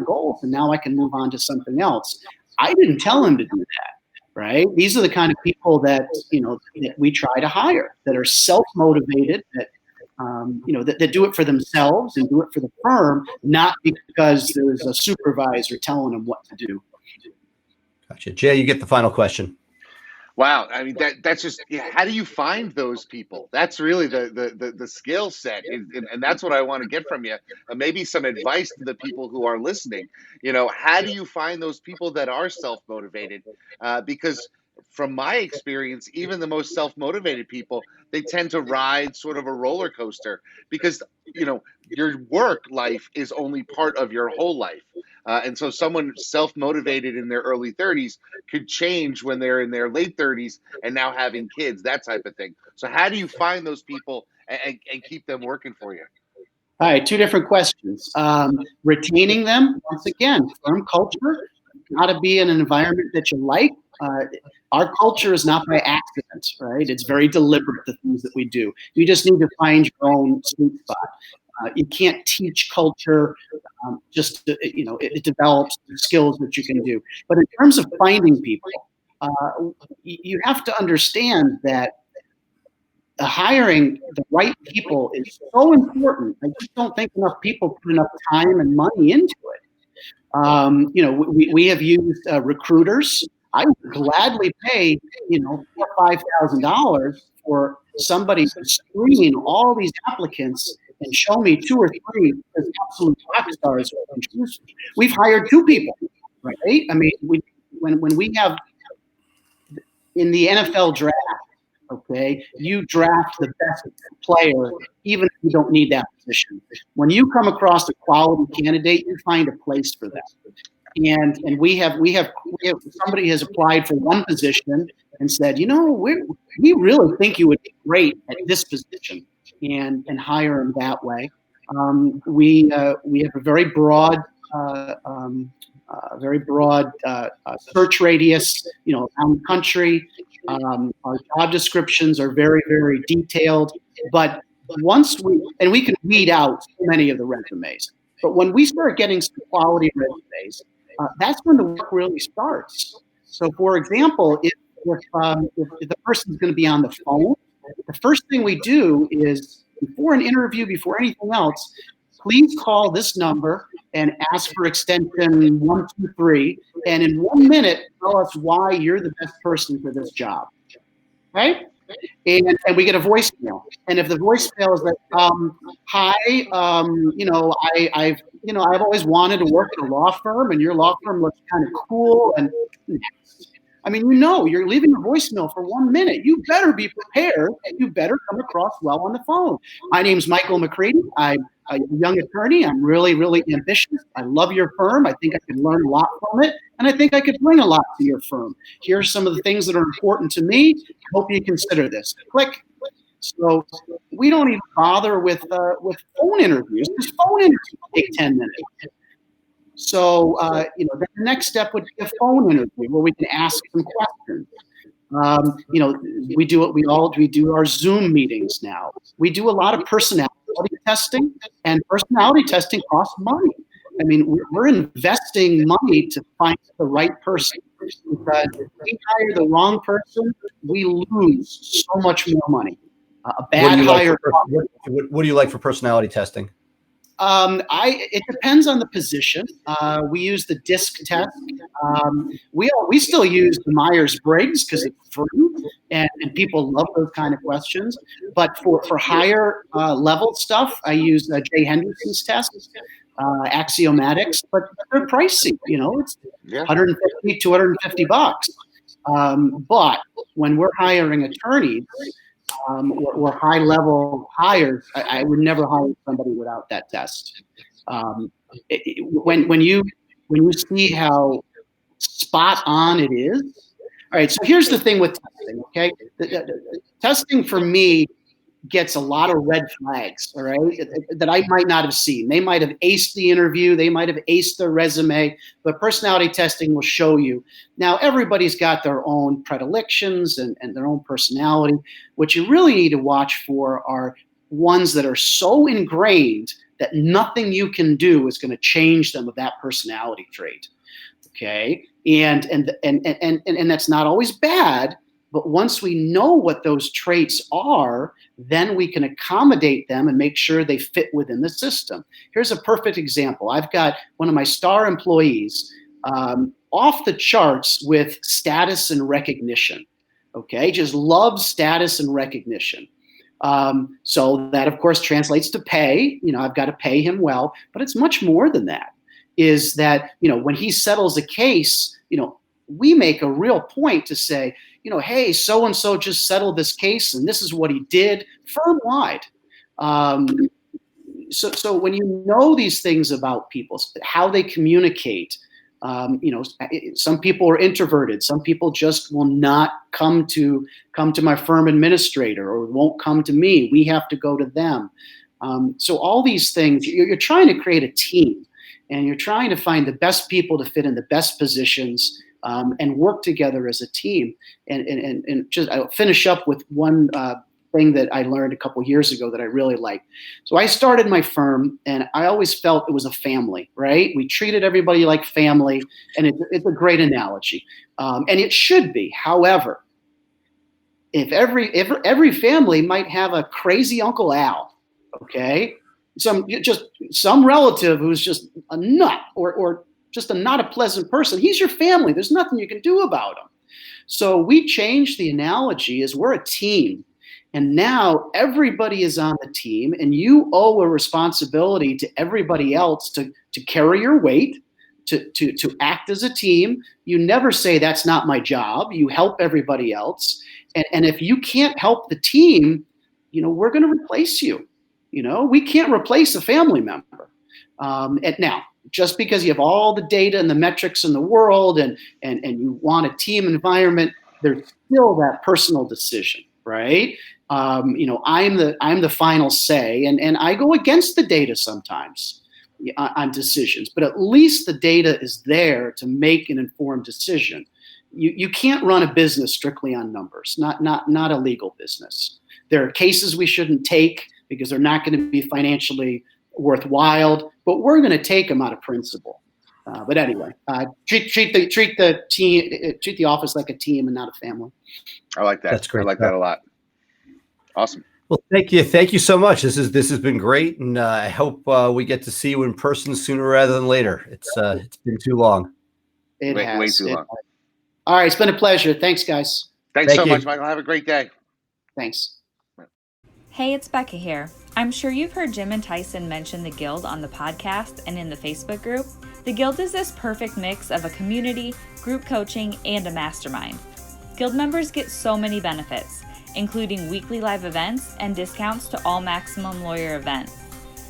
goals, and now I can move on to something else. I didn't tell him to do that, right? These are the kind of people that that we try to hire, that are self-motivated, that do it for themselves and do it for the firm, not because there's a supervisor telling them what to do. Gotcha. Jay, you get the final question. Wow, that's just, how do you find those people? That's really the skill set, and that's what I want to get from you. Maybe some advice to the people who are listening. How do you find those people that are self-motivated? Because from my experience, even the most self-motivated people, they tend to ride sort of a roller coaster because, your work life is only part of your whole life. And so someone self-motivated in their early 30s could change when they're in their late 30s and now having kids, that type of thing. So how do you find those people and keep them working for you? All right, 2 different questions. Retaining them, once again, firm culture, got to be in an environment that you like. Our culture is not by accident, right? It's very deliberate, the things that we do. You just need to find your own sweet spot. You can't teach culture, it develops the skills that you can do. But in terms of finding people, you have to understand that hiring the right people is so important. I just don't think enough people put enough time and money into it. We have used recruiters. I would gladly pay, $4,000 or $5,000 for somebody to screen all these applicants and show me 2 or 3 as absolute rock stars. We've hired 2 people, right? When we have in the NFL draft, okay, you draft the best player, even if you don't need that position. When you come across a quality candidate, you find a place for them. And we have somebody has applied for one position and said, we really think you would be great at this position, and hire them that way. We have a very broad search radius, around the country, Our job descriptions are very, very detailed, but we can weed out so many of the resumes. But when we start getting some quality resumes, that's when the work really starts. So, for example, if the person's going to be on the phone, the first thing we do is before an interview, before anything else, please call this number and ask for extension 123. And in 1 minute, tell us why you're the best person for this job. Right? And we get a voicemail. And if the voicemail is like, hi, I've always wanted to work at a law firm, and your law firm looks kind of cool. And I mean, you're leaving a voicemail for 1 minute. You better be prepared, and you better come across well on the phone. My name's Michael McCreedy. I'm a young attorney. I'm really, really ambitious. I love your firm. I think I could learn a lot from it, and I think I could bring a lot to your firm. Here's some of the things that are important to me. I hope you consider this. Click. So we don't even bother with phone interviews, because phone interviews take 10 minutes. So, the next step would be a phone interview where we can ask some questions. We do our Zoom meetings now. We do a lot of personality testing, and personality testing costs money. I mean, we're investing money to find the right person. Because if we hire the wrong person, we lose so much more money. A bad hire. What do you like for personality testing? It depends on the position. We use the DISC test. We still use the Myers-Briggs because it's free, and people love those kind of questions. But for higher level stuff, I use Jay Henderson's test, Axiomatics. But they're pricey. It's $150, $250. But when we're hiring attorneys, or high-level hires, I would never hire somebody without that test. When you see how spot on it is. All right, so here's the thing with testing, okay? The testing for me gets a lot of red flags, all right, that I might not have seen. They might have aced the interview. They might have aced their resume, but personality testing will show you. Now, everybody's got their own predilections and their own personality. What you really need to watch for are ones that are so ingrained that nothing you can do is going to change them of that personality trait, okay? And that's not always bad. But once we know what those traits are, then we can accommodate them and make sure they fit within the system. Here's a perfect example. I've got one of my star employees off the charts with status and recognition. Okay, just loves status and recognition. So that, of course, translates to pay. I've got to pay him well, but it's much more than that. Is that, when he settles a case, we make a real point to say, hey, so-and-so just settled this case, and this is what he did firm-wide. So when you know these things about people, how they communicate, some people are introverted. Some people just will not come to my firm administrator, or won't come to me. We have to go to them. So all these things, you're trying to create a team, and you're trying to find the best people to fit in the best positions. And work together as a team. And just I'll finish up with one thing that I learned a couple years ago that I really liked. So I started my firm, and I always felt it was a family, right? We treated everybody like family, and it's a great analogy. And it should be. However, if every family might have a crazy Uncle Al, okay? Some relative who's just a nut or just not a pleasant person. He's your family. There's nothing you can do about him. So we changed the analogy as we're a team. And now everybody is on the team, and you owe a responsibility to everybody else to carry your weight, to act as a team. You never say, that's not my job. You help everybody else. And if you can't help the team, we're going to replace you. We can't replace a family member. And now, just because you have all the data and the metrics in the world and you want a team environment, there's still that personal decision, right? I'm the final say, and I go against the data sometimes on decisions, but at least the data is there to make an informed decision. you can't run a business strictly on numbers, not a legal business. There are cases we shouldn't take because they're not going to be financially worthwhile, but we're going to take them out of principle. But anyway, treat the office like a team and not a family. I like that. That's great. I like that a lot. Awesome. Well, thank you so much. This has been great, and I hope we get to see you in person sooner rather than later. It's been too long. Way too long. All right, it's been a pleasure. Thanks, guys. Thanks so much, Michael. Have a great day. Thanks. Hey, it's Becca here. I'm sure you've heard Jim and Tyson mention the Guild on the podcast and in the Facebook group. The Guild is this perfect mix of a community, group coaching, and a mastermind. Guild members get so many benefits, including weekly live events and discounts to all Maximum Lawyer events.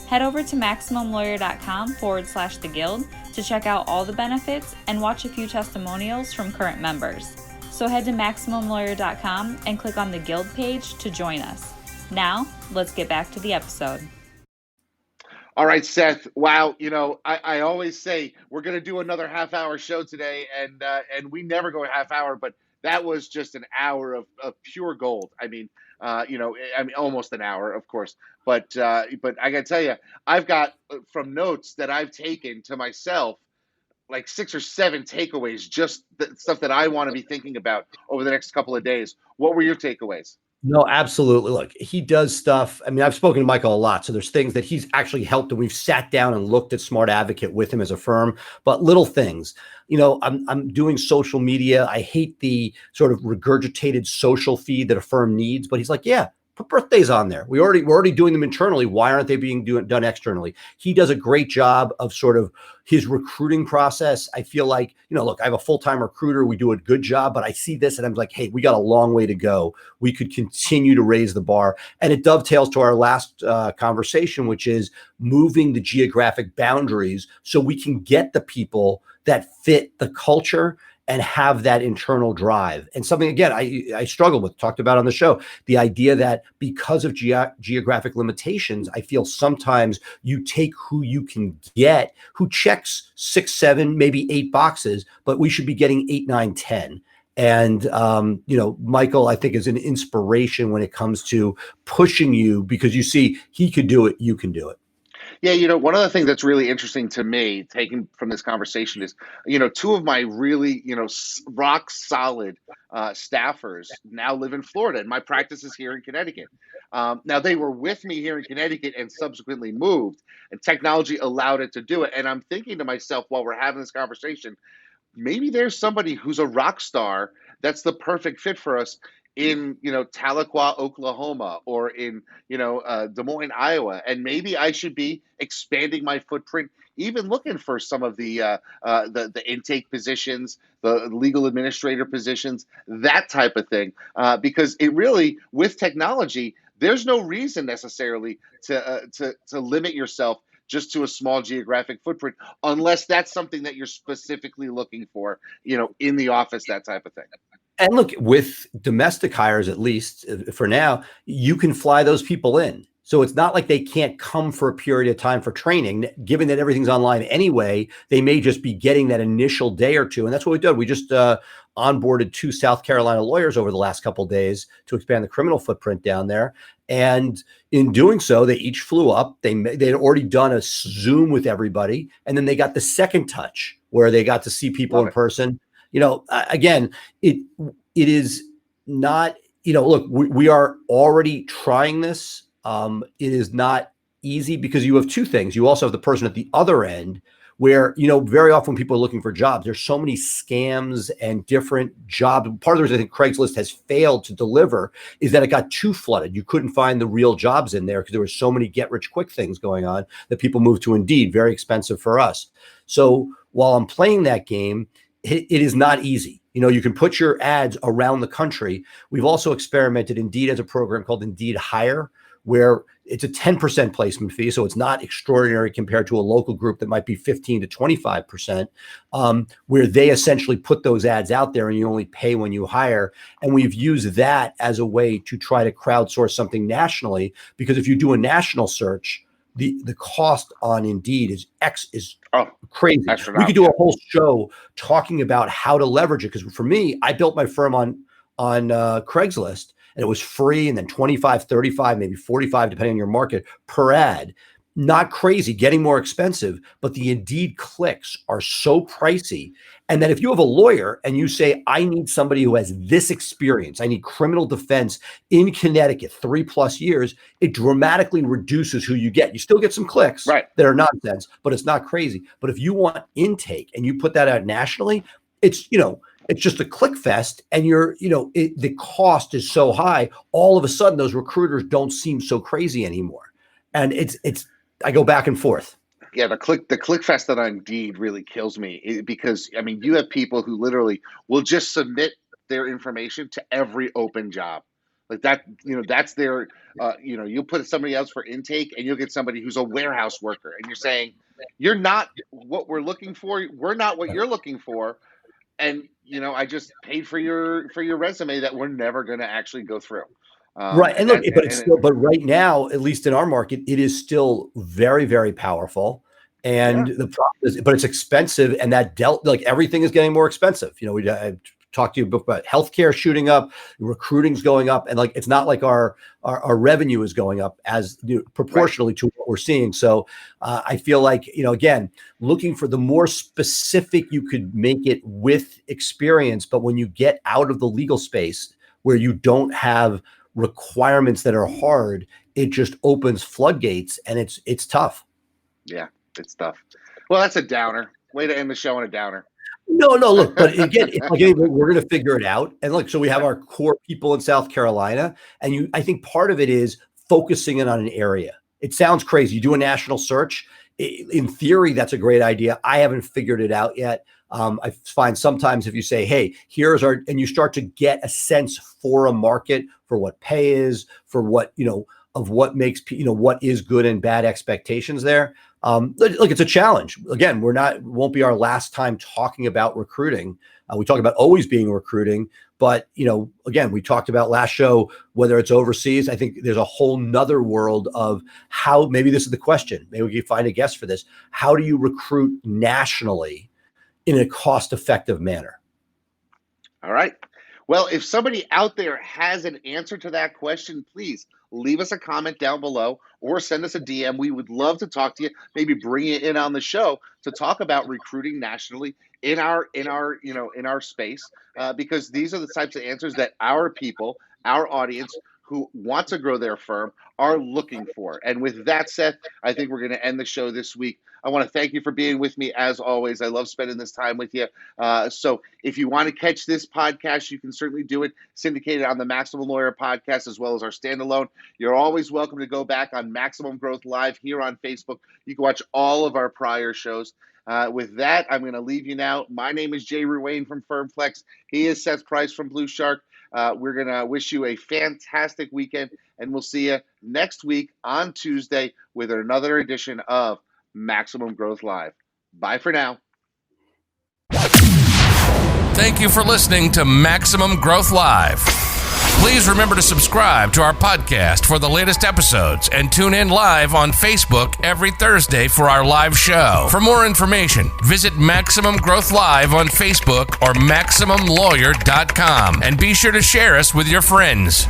Head over to MaximumLawyer.com/the Guild to check out all the benefits and watch a few testimonials from current members. So head to MaximumLawyer.com and click on the Guild page to join us. Now, let's get back to the episode. All right, Seth. Wow. I always say we're going to do another half-hour show today, and we never go a half hour, but that was just an hour of pure gold. I mean, almost an hour, of course. But I got to tell you, I've got from notes that I've taken to myself like 6 or 7 takeaways, just the stuff that I want to be thinking about over the next couple of days. What were your takeaways? No, absolutely. Look, he does stuff. I mean, I've spoken to Michael a lot, so there's things that he's actually helped, and we've sat down and looked at Smart Advocate with him as a firm. But little things, I'm doing social media. I hate the sort of regurgitated social feed that a firm needs, but he's like, yeah, put birthdays on there. We're already doing them internally. Why aren't they being done externally? He does a great job of sort of his recruiting process. I feel like, look, I have a full-time recruiter. We do a good job, but I see this and I'm like, hey, we got a long way to go. We could continue to raise the bar. And it dovetails to our last conversation, which is moving the geographic boundaries so we can get the people that fit the culture and have that internal drive. And something, again, I struggle with, talked about on the show, the idea that because of geographic limitations, I feel sometimes you take who you can get, who checks 6, 7, maybe 8 boxes, but we should be getting 8, 9, 10. And, Michael, I think, is an inspiration when it comes to pushing you because you see he could do it, you can do it. Yeah, one of the things that's really interesting to me, taken from this conversation, is, 2 of my really, rock solid staffers now live in Florida, and my practice is here in Connecticut. Now, they were with me here in Connecticut and subsequently moved, and technology allowed it to do it. And I'm thinking to myself while we're having this conversation, maybe there's somebody who's a rock star that's the perfect fit for us in, Tahlequah, Oklahoma, or in, Des Moines, Iowa. And maybe I should be expanding my footprint, even looking for some of the intake positions, the legal administrator positions, that type of thing. Because it really, with technology, there's no reason necessarily to limit yourself just to a small geographic footprint, unless that's something that you're specifically looking for, in the office, that type of thing. And look, with domestic hires, at least for now, you can fly those people in. So it's not like they can't come for a period of time for training. Given that everything's online anyway, they may just be getting that initial day or two. And that's what we did. We just onboarded 2 South Carolina lawyers over the last couple of days to expand the criminal footprint down there. And in doing so, they each flew up. They'd already done a Zoom with everybody. And then they got the second touch where they got to see people in person. Again, it is not, look, we are already trying this. It is not easy because you have 2 things. You also have the person at the other end where, very often when people are looking for jobs, there's so many scams and different jobs. Part of the reason I think Craigslist has failed to deliver is that it got too flooded. You couldn't find the real jobs in there because there were so many get rich quick things going on that people moved to Indeed, very expensive for us. So while I'm playing that game, it is not easy. You can put your ads around the country. We've also experimented. Indeed has a program called Indeed Hire, where it's a 10% placement fee. So it's not extraordinary compared to a local group that might be 15 to 25%, where they essentially put those ads out there and you only pay when you hire. And we've used that as a way to try to crowdsource something nationally, because if you do a national search, the cost on Indeed is crazy. We astronomical. could do a whole show talking about how to leverage it. Because for me, I built my firm on Craigslist, and it was free, and then 25, 35, maybe 45, depending on your market, per ad. Not crazy, getting more expensive, but the Indeed clicks are so pricey. And then if you have a lawyer and you say, I need somebody who has this experience, I need criminal defense in Connecticut, 3+ years, it dramatically reduces who you get. You still get some clicks that are nonsense, but it's not crazy. But if you want intake and you put that out nationally, it's just a click fest, and the cost is so high. All of a sudden, those recruiters don't seem so crazy anymore. And I go back and forth. Yeah, the click fest on Indeed really kills me because you have people who literally will just submit their information to every open job. Like that, that's their, you'll put somebody else for intake and you'll get somebody who's a warehouse worker, and you're saying, you're not what we're looking for. We're not what you're looking for. And, I just paid for your resume that we're never going to actually go through. Right. And look, but right now, at least in our market, it is still very, very powerful. And the problem is, but it's expensive, and that everything is getting more expensive. I talked to you about healthcare shooting up, recruiting's going up, and it's not like our revenue is going up as proportionally to what we're seeing. So I feel like, again, looking for the more specific you could make it with experience, but when you get out of the legal space where you don't have requirements that are hard, it just opens floodgates, and it's tough. Yeah, it's tough. Well, that's a downer. Way to end the show on a downer. No, look, but again, we're going to figure it out. And look, so we have our core people in South Carolina, and I think part of it is focusing in on an area. It sounds crazy. You do a national search. In theory, that's a great idea. I haven't figured it out yet. I find sometimes if you say, hey, and you start to get a sense for a market, for what pay is, for what, of what makes, what is good and bad expectations there. Look, it's a challenge. Again, won't be our last time talking about recruiting. We talk about always being recruiting, but again, we talked about last show, whether it's overseas. I think there's a whole nother world of how, maybe this is the question, maybe we can find a guest for this. How do you recruit nationally in a cost-effective manner? All right. Well, if somebody out there has an answer to that question, please leave us a comment down below or send us a DM. We would love to talk to you, maybe bring you in on the show to talk about recruiting nationally in our space, because these are the types of answers that our people, our audience who want to grow their firm are looking for. And with that said, I think we're going to end the show this week. I want to thank you for being with me as always. I love spending this time with you. So if you want to catch this podcast, you can certainly do it syndicated on the Maximum Lawyer podcast as well as our standalone. You're always welcome to go back on Maximum Growth Live here on Facebook. You can watch all of our prior shows. With that, I'm going to leave you now. My name is Jay Ruane from FirmFlex. He is Seth Price from Blue Shark. We're going to wish you a fantastic weekend, and we'll see you next week on Tuesday with another edition of Maximum Growth Live. Bye for now. Thank you for listening to Maximum Growth Live. Please remember to subscribe to our podcast for the latest episodes and tune in live on Facebook every Thursday for our live show. For more information, visit Maximum Growth Live on Facebook or MaximumLawyer.com, and be sure to share us with your friends.